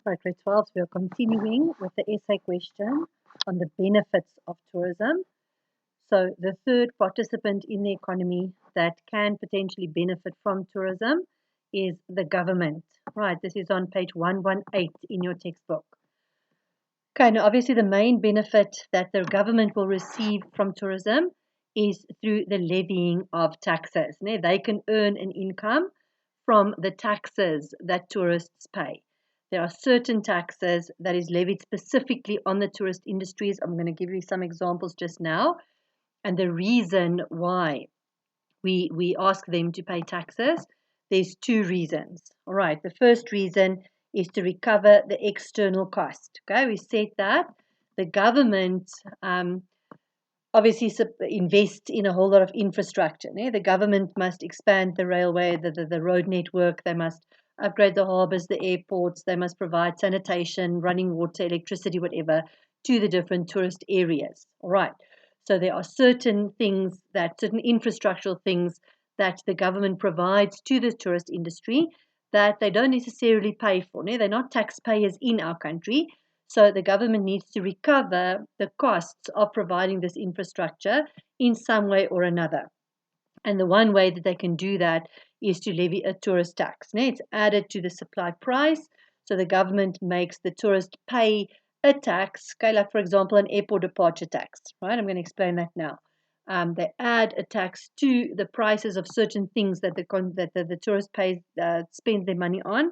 Right, grade 12, we are continuing with the essay question on the benefits of tourism. So, the third participant in the economy that can potentially benefit from tourism is the government. Right, this is on page 118 in your textbook. Okay, now obviously, the main benefit that the government will receive from tourism is through the levying of taxes. They can earn an income from the taxes that tourists pay. There are certain taxes that is levied specifically on the tourist industries. I'm going to give you some examples just now. And the reason why we ask them to pay taxes, there's two reasons. All right, the first reason is to recover the external cost. Okay, we said that the government obviously invest in a whole lot of infrastructure. The government must expand the railway, the road network. They must upgrade the harbours, the airports. They must provide sanitation, running water, electricity, whatever, to the different tourist areas. All right. So there are certain things certain infrastructural things that the government provides to the tourist industry that they don't necessarily pay for. They're not taxpayers in our country. So the government needs to recover the costs of providing this infrastructure in some way or another. And the one way that they can do that is to levy a tourist tax. It's added to the supply price. So the government makes the tourist pay a tax, okay, like for example, an airport departure tax, right? I'm going to explain that now. They add a tax to the prices of certain things that the tourist spends their money on,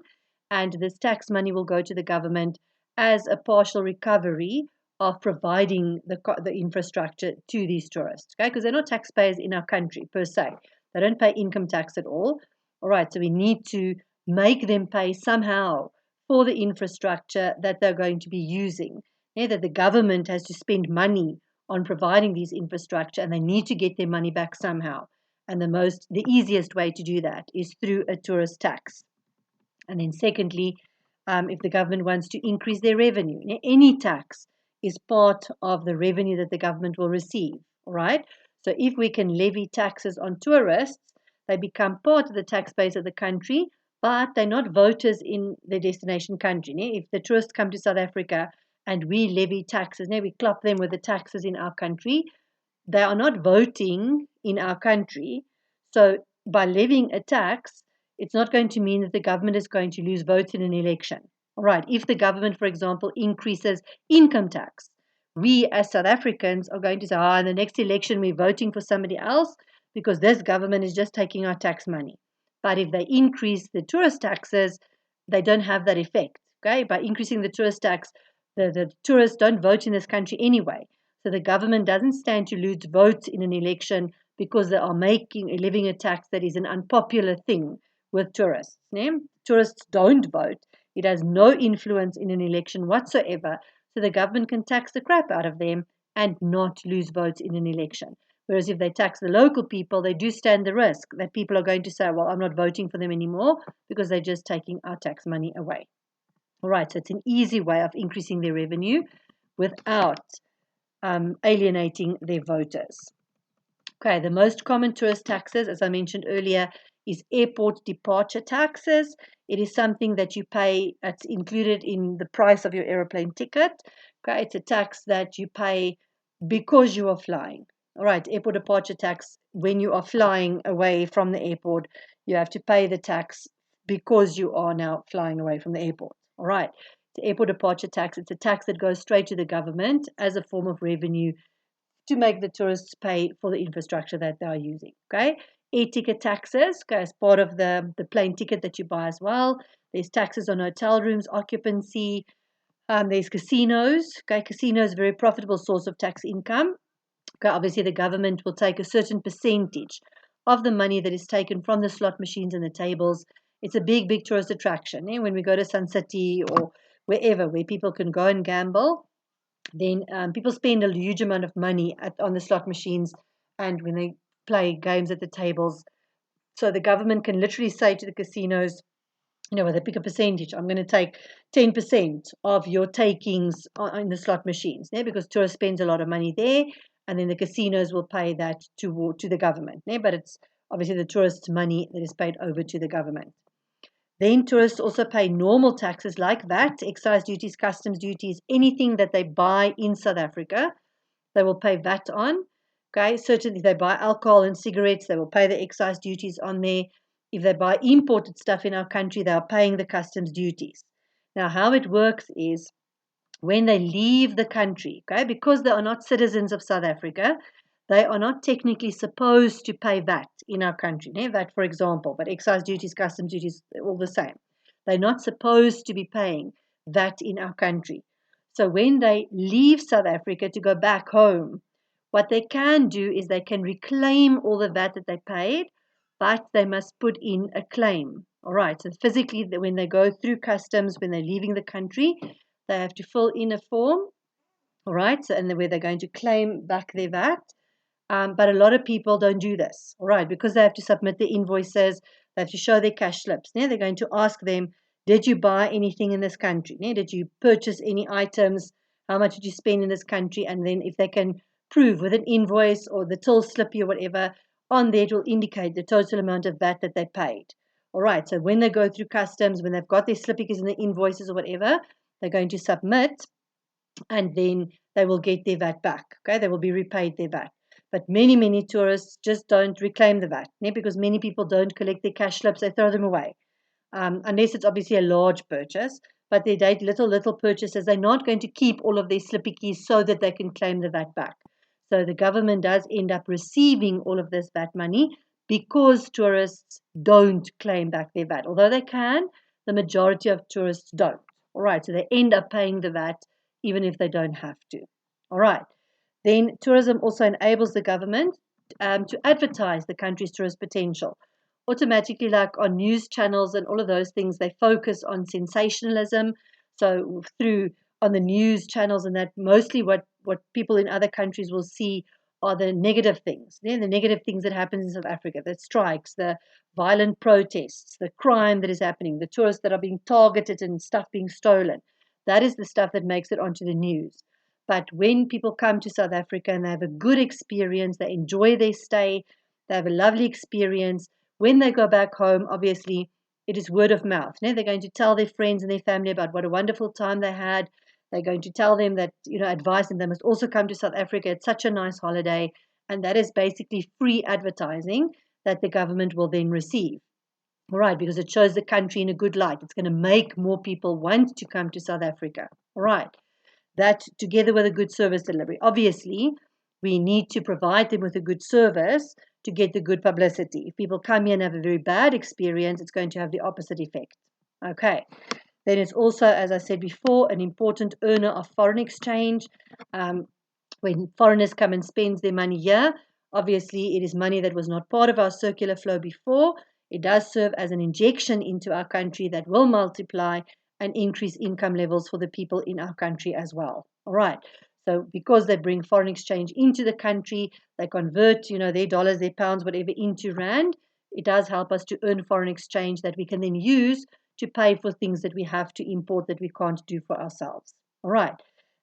and this tax money will go to the government as a partial recovery of providing the infrastructure to these tourists, okay? Because they're not taxpayers in our country per se. They don't pay income tax at all. All right, so we need to make them pay somehow for the infrastructure that they're going to be using. That the government has to spend money on providing these infrastructure, and they need to get their money back somehow. And the easiest way to do that is through a tourist tax. And then secondly, if the government wants to increase their revenue, any tax is part of the revenue that the government will receive. All right. So if we can levy taxes on tourists, they become part of the tax base of the country, but they're not voters in the destination country. If the tourists come to South Africa and we levy taxes, we club them with the taxes in our country, they are not voting in our country. So by levying a tax, it's not going to mean that the government is going to lose votes in an election. All right, if the government, for example, increases income tax, we as South Africans are going to say, in the next election, we're voting for somebody else because this government is just taking our tax money. But if they increase the tourist taxes, they don't have that effect. Okay, by increasing the tourist tax, the tourists don't vote in this country anyway. So the government doesn't stand to lose votes in an election because they are levying a tax that is an unpopular thing with tourists. Tourists don't vote. It has no influence in an election whatsoever. So the government can tax the crap out of them and not lose votes in an election. Whereas if they tax the local people, they do stand the risk that people are going to say, well, I'm not voting for them anymore because they're just taking our tax money away. All right, so it's an easy way of increasing their revenue without alienating their voters. Okay, the most common tourist taxes, as I mentioned earlier, is airport departure taxes. It is something that you pay, it's included in the price of your aeroplane ticket. Okay, it's a tax that you pay because you are flying. All right, airport departure tax, when you are flying away from the airport, you have to pay the tax because you are now flying away from the airport. All right, the airport departure tax, it's a tax that goes straight to the government as a form of revenue to make the tourists pay for the infrastructure that they are using. Okay, air ticket taxes, okay, as part of the plane ticket that you buy as well. There's taxes on hotel rooms, occupancy. There's casinos. Okay, casinos, very profitable source of tax income. Okay, obviously the government will take a certain percentage of the money that is taken from the slot machines and the tables. It's a big, big tourist attraction. When we go to Sun City or wherever where people can go and gamble, then people spend a huge amount of money on the slot machines and when they play games at the tables. So the government can literally say to the casinos, where they pick a percentage, I'm going to take 10% of your takings in the slot machines, because tourists spend a lot of money there, and then the casinos will pay that to the government. But it's obviously the tourists' money that is paid over to the government. Then tourists also pay normal taxes like VAT, excise duties, customs duties, anything that they buy in South Africa, they will pay VAT on. Okay, certainly if they buy alcohol and cigarettes, they will pay the excise duties on there. If they buy imported stuff in our country, they are paying the customs duties. Now, how it works is when they leave the country, okay, because they are not citizens of South Africa, they are not technically supposed to pay VAT in our country. VAT, for example, but excise duties, customs duties, they're all the same. They're not supposed to be paying VAT in our country. So when they leave South Africa to go back home, what they can do is they can reclaim all the VAT that they paid, but they must put in a claim. All right, so physically, when they go through customs, when they're leaving the country, they have to fill in a form, all right, so, and where they're going to claim back their VAT. But a lot of people don't do this, all right, because they have to submit the invoices, they have to show their cash slips. They're going to ask them, did you buy anything in this country? Did you purchase any items? How much did you spend in this country? And then if they can prove with an invoice or the till slippy or whatever, on there it will indicate the total amount of VAT that they paid. All right, so when they go through customs, when they've got their slippies and the invoices or whatever, they're going to submit, and then they will get their VAT back. Okay, they will be repaid their VAT. But many tourists just don't reclaim the VAT, because many people don't collect their cash slips, they throw them away. Unless it's obviously a large purchase, but they date little purchases, they're not going to keep all of their slippy keys so that they can claim the VAT back. So the government does end up receiving all of this VAT money because tourists don't claim back their VAT. Although they can, the majority of tourists don't. All right, so they end up paying the VAT even if they don't have to. All right, then tourism also enables the government to advertise the country's tourist potential. Automatically, like on news channels and all of those things, they focus on sensationalism. So through on the news channels, and that mostly what people in other countries will see are the negative things, the negative things that happen in South Africa, the strikes, the violent protests, the crime that is happening, the tourists that are being targeted and stuff being stolen. That is the stuff that makes it onto the news. But when people come to South Africa and they have a good experience, they enjoy their stay, they have a lovely experience, when they go back home, obviously, it is word of mouth. They're going to tell their friends and their family about what a wonderful time they had. They're going to tell them that, advise them they must also come to South Africa. It's such a nice holiday. And that is basically free advertising that the government will then receive. All right, because it shows the country in a good light. It's going to make more people want to come to South Africa. All right, that together with a good service delivery. Obviously, we need to provide them with a good service to get the good publicity. If people come here and have a very bad experience, it's going to have the opposite effect. Okay. Then it's also, as I said before, an important earner of foreign exchange. When foreigners come and spend their money here, obviously it is money that was not part of our circular flow before. It does serve as an injection into our country that will multiply and increase income levels for the people in our country as well. All right. So because they bring foreign exchange into the country, they convert, their dollars, their pounds, whatever, into rand. It does help us to earn foreign exchange that we can then use to pay for things that we have to import that we can't do for ourselves. All right.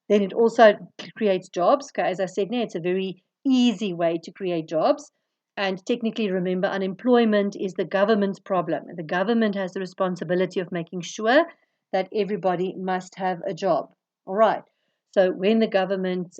Then it also creates jobs. As I said, it's a very easy way to create jobs. And technically, remember, unemployment is the government's problem. The government has the responsibility of making sure that everybody must have a job. All right. So when the government,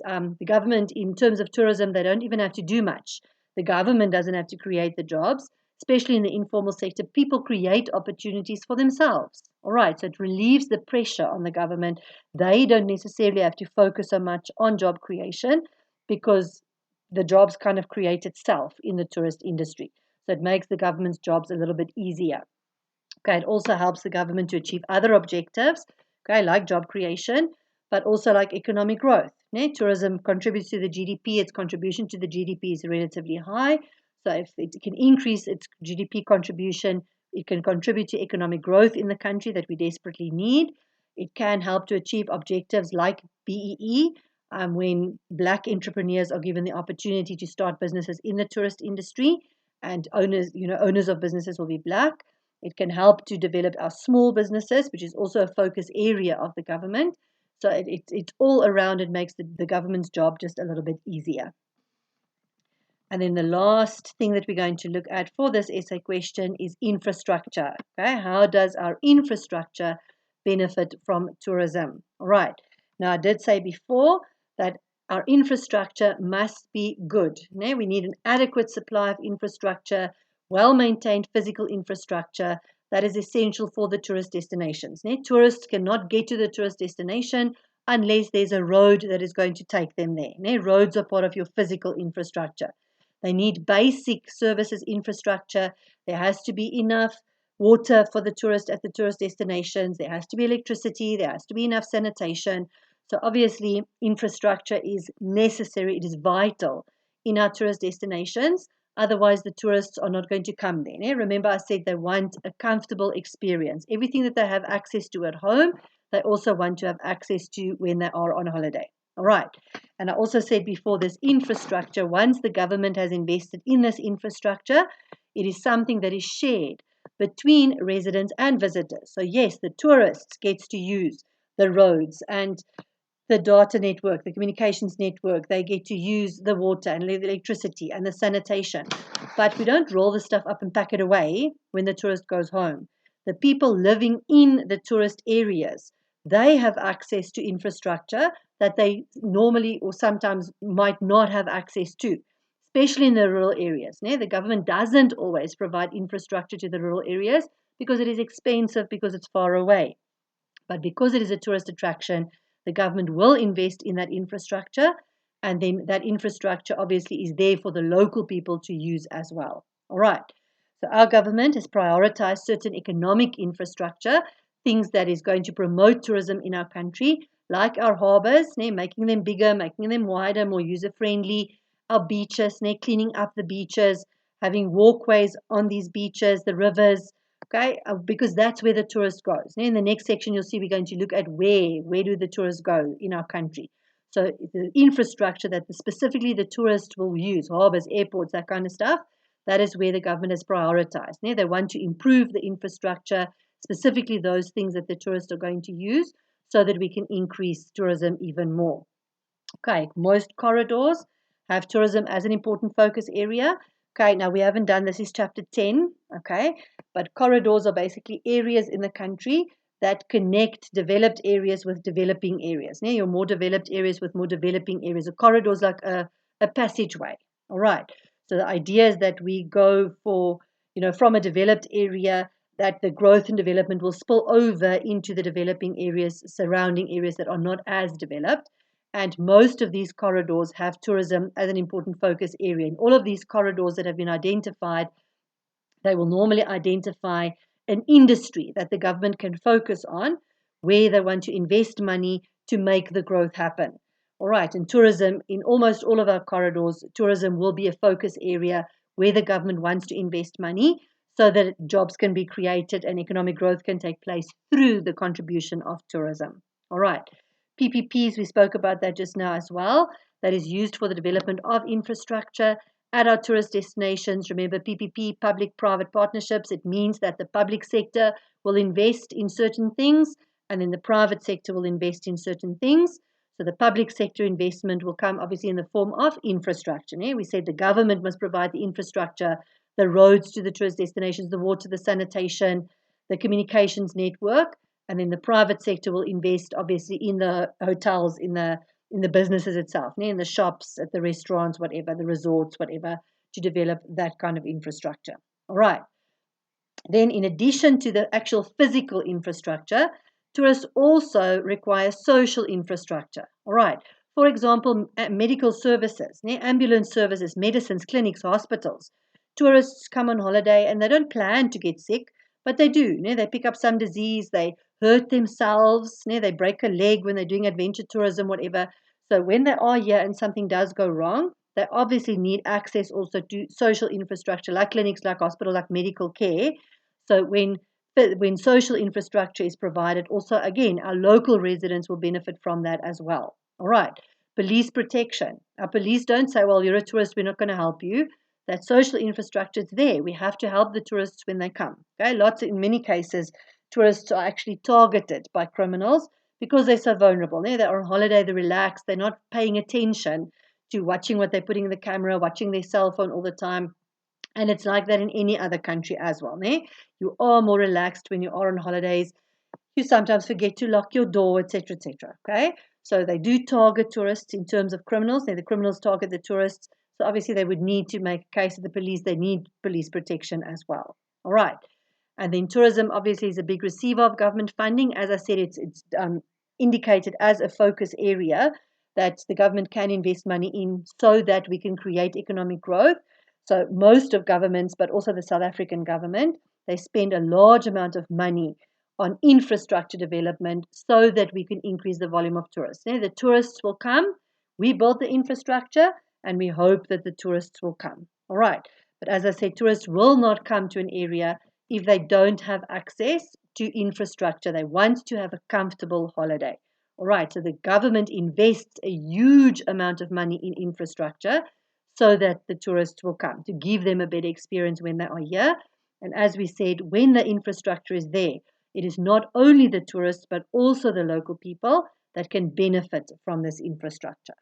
in terms of tourism, they don't even have to do much. The government doesn't have to create the jobs, especially in the informal sector. People create opportunities for themselves. All right. So it relieves the pressure on the government. They don't necessarily have to focus so much on job creation because the jobs kind of create itself in the tourist industry. So it makes the government's jobs a little bit easier. Okay, it also helps the government to achieve other objectives, okay, like job creation, but also like economic growth. Tourism contributes to the GDP. Its contribution to the GDP is relatively high. So if it can increase its GDP contribution, it can contribute to economic growth in the country that we desperately need. It can help to achieve objectives like BEE, when Black entrepreneurs are given the opportunity to start businesses in the tourist industry, and owners of businesses will be Black. It can help to develop our small businesses, which is also a focus area of the government. So it's all around, it makes the government's job just a little bit easier. And then the last thing that we're going to look at for this essay question is infrastructure. Okay, how does our infrastructure benefit from tourism? All right. Now, I did say before that our infrastructure must be good. We need an adequate supply of infrastructure, well-maintained physical infrastructure that is essential for the tourist destinations. Tourists cannot get to the tourist destination unless there's a road that is going to take them there. Roads are part of your physical infrastructure. They need basic services infrastructure. There has to be enough water for the tourist at the tourist destinations. There has to be electricity. There has to be enough sanitation. So obviously, infrastructure is necessary. It is vital in our tourist destinations. Otherwise, the tourists are not going to come there. Remember, I said they want a comfortable experience. Everything that they have access to at home, they also want to have access to when they are on holiday. All right. And I also said before, this infrastructure, once the government has invested in this infrastructure, it is something that is shared between residents and visitors. So yes, the tourists gets to use the roads and the data network, the communications network. They get to use the water and the electricity and the sanitation. But we don't roll the stuff up and pack it away when the tourist goes home. The people living in the tourist areas, they have access to infrastructure that they normally or sometimes might not have access to, especially in the rural areas. The government doesn't always provide infrastructure to the rural areas because it is expensive, because it's far away. But because it is a tourist attraction, the government will invest in that infrastructure, and then that infrastructure obviously is there for the local people to use as well. All right. So our government has prioritized certain economic infrastructure, things that is going to promote tourism in our country, like our harbors, making them bigger, making them wider, more user-friendly, our beaches, cleaning up the beaches, having walkways on these beaches, the rivers, okay, because that's where the tourist goes. In the next section, you'll see we're going to look at where do the tourists go in our country. So the infrastructure that specifically the tourist will use, harbors, airports, that kind of stuff, that is where the government has prioritized. They want to improve the infrastructure, specifically those things that the tourists are going to use, so that we can increase tourism even more. Okay, most corridors have tourism as an important focus area. Okay, now we haven't done this, is chapter 10, okay, but corridors are basically areas in the country that connect developed areas with developing areas. Your more developed areas with more developing areas. A corridor is like a passageway, all right. So the idea is that we go for, from a developed area, that the growth and development will spill over into the developing areas, surrounding areas that are not as developed. And most of these corridors have tourism as an important focus area. In all of these corridors that have been identified, they will normally identify an industry that the government can focus on, where they want to invest money to make the growth happen. All right, and tourism, in almost all of our corridors, tourism will be a focus area where the government wants to invest money so that jobs can be created and economic growth can take place through the contribution of tourism. All right. PPPs, we spoke about that just now as well. That is used for the development of infrastructure at our tourist destinations. Remember, PPP, public-private partnerships, it means that the public sector will invest in certain things and then the private sector will invest in certain things. So the public sector investment will come obviously in the form of infrastructure. We said the government must provide the infrastructure, the roads to the tourist destinations, the water, the sanitation, the communications network. And then the private sector will invest obviously in the hotels, in the businesses itself, in the shops, at the restaurants, whatever, the resorts, whatever, to develop that kind of infrastructure. All right. Then in addition to the actual physical infrastructure, tourists also require social infrastructure. All right. For example, medical services, ambulance services, medicines, clinics, hospitals. Tourists come on holiday and they don't plan to get sick, but they do. They pick up some disease, they hurt themselves, they break a leg when they're doing adventure tourism, whatever. So when they are here and something does go wrong, they obviously need access also to social infrastructure like clinics, like hospital, like medical care. So when social infrastructure is provided, also again, our local residents will benefit from that as well. All right. Police protection. Our police don't say, well, you're a tourist, we're not going to help you. That social infrastructure is there. We have to help the tourists when they come. Okay, in many cases, tourists are actually targeted by criminals because they're so vulnerable. They're on holiday, they're relaxed, they're not paying attention to watching what they're putting in the camera, watching their cell phone all the time. And it's like that in any other country as well. You are more relaxed when you are on holidays. You sometimes forget to lock your door, etc., etc. Okay, so they do target tourists in terms of criminals. The criminals target the tourists, so obviously they would need to make a case of the police. They need police protection as well. All right, and then tourism obviously is a big receiver of government funding. As I said, it's indicated as a focus area that the government can invest money in so that we can create economic growth. So most of governments, but also the South African government, they spend a large amount of money on infrastructure development so that we can increase the volume of tourists. The tourists will come, we build the infrastructure, and we hope that the tourists will come. All right. But as I said, tourists will not come to an area if they don't have access to infrastructure. They want to have a comfortable holiday. All right. So the government invests a huge amount of money in infrastructure so that the tourists will come, to give them a better experience when they are here. And as we said, when the infrastructure is there, it is not only the tourists, but also the local people that can benefit from this infrastructure.